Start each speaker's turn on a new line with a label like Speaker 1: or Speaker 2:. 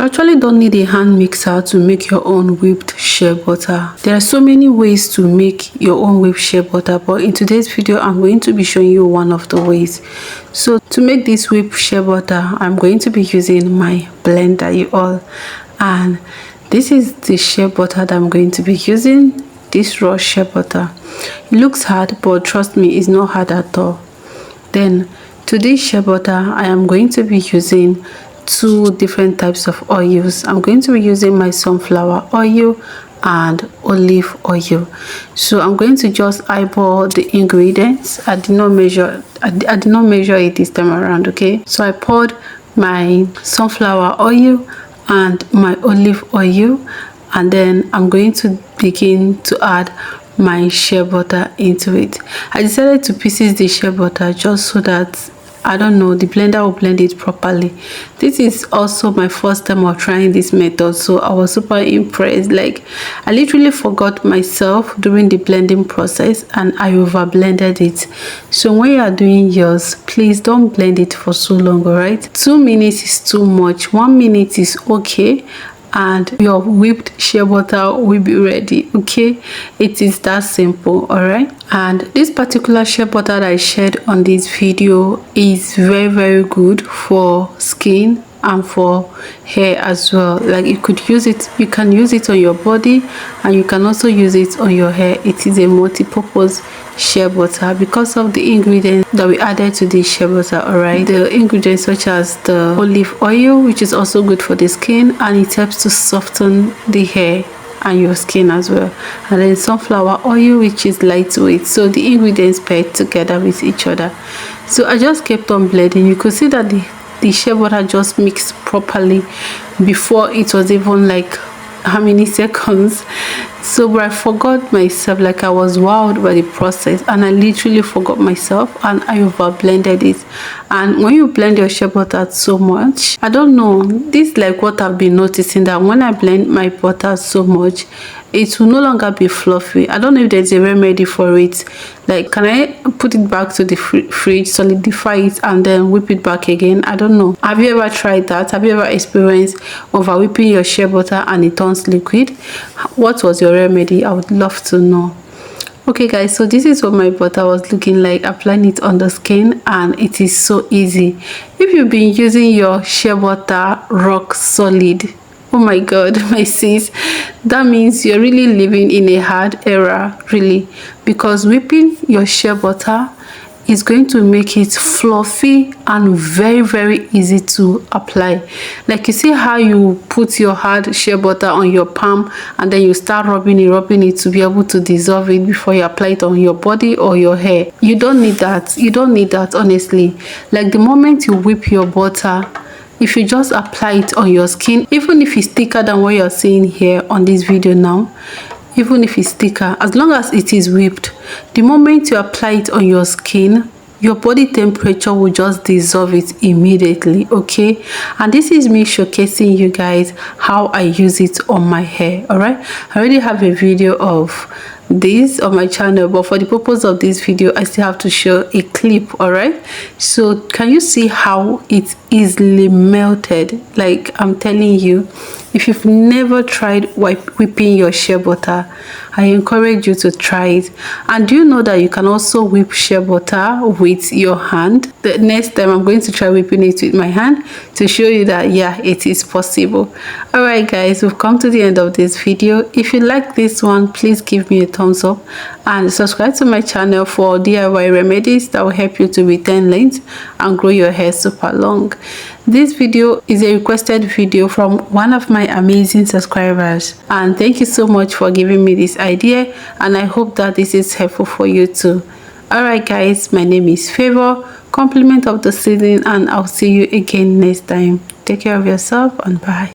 Speaker 1: actually don't need a hand mixer to make your own whipped shea butter. There are so many ways to make your own whipped shea butter, but in today's video I'm going to be showing you one of the ways. So to make this whipped shea butter, I'm going to be using my blender, you all, and this is the shea butter that I'm going to be using. This raw shea butter, it looks hard, but trust me, it's not hard at all. Then to this shea butter, I am going to be using 2 different types of oils. I'm going to be using my sunflower oil and olive oil. So I'm going to just eyeball the ingredients. I did not measure it this time around. Okay, so I poured my sunflower oil and my olive oil, and then I'm going to begin to add my shea butter into it. I decided to pieces the shea butter just so that, I don't know, the blender will blend it properly. This is also my first time of trying this method, so I was super impressed. Like, I literally forgot myself during the blending process and I over blended it. So when you are doing yours, please don't blend it for so long. All right, 2 minutes is too much. 1 minute is okay, and your whipped shea butter will be ready. Okay, it is that simple. All right, and this particular shea butter that I shared on this video is very good for skin and for hair as well. Like, you could use it, you can use it on your body and you can also use it on your hair. It is a multi-purpose shea butter because of the ingredients that we added to this shea butter. All right, the ingredients such as the olive oil, which is also good for the skin and it helps to soften the hair and your skin as well, and then sunflower oil, which is lightweight. So the ingredients paired together with each other. So I just kept on blending. You could see that the shea butter just mixed properly before it was even like how many seconds. So, but I forgot myself. Like, I was wowed by the process and I literally forgot myself and I over blended it. And when you blend your shea butter so much, I don't know, this is like what I've been noticing, that when I blend my butter so much, it will no longer be fluffy. I don't know if there's a remedy for it. Like, can I put it back to the fridge, solidify it, and then whip it back again? I don't know. Have you ever tried that? Have you ever experienced over whipping your shea butter and it turns liquid? What was your remedy? I would love to know. Okay guys, so this is what my butter was looking like, applying it on the skin, and it is so easy. If you've been using your shea butter rock solid, oh my god, my sis, that means you're really living in a hard era, really, because whipping your shea butter is going to make it fluffy and very easy to apply. Like, you see how you put your hard shea butter on your palm and then you start rubbing it to be able to dissolve it before you apply it on your body or your hair. You don't need that. You don't need that, honestly. Like, the moment you whip your butter, if you just apply it on your skin, even if it's thicker than what you're seeing here on this video now, even if it's thicker, as long as it is whipped, the moment you apply it on your skin, your body temperature will just dissolve it immediately. Okay, and this is me showcasing you guys how I use it on my hair. All right, I already have a video of this on my channel, but for the purpose of this video I still have to show a clip. All right, so can you see how it easily melted? Like, I'm telling you, if you've never tried whipping your shea butter, I encourage you to try it. And do you know that you can also whip shea butter with your hand? The next time I'm going to try whipping it with my hand to show you that, yeah, it is possible. All right guys, we've come to the end of this video. If you like this one, please give me a thumbs up and subscribe to my channel for DIY remedies that will help you to retain length and grow your hair super long. This video is a requested video from one of my amazing subscribers, and thank you so much for giving me this idea, and I hope that this is helpful for you too. Alright guys, my name is Favor, compliment of the season, and I'll see you again next time. Take care of yourself and bye.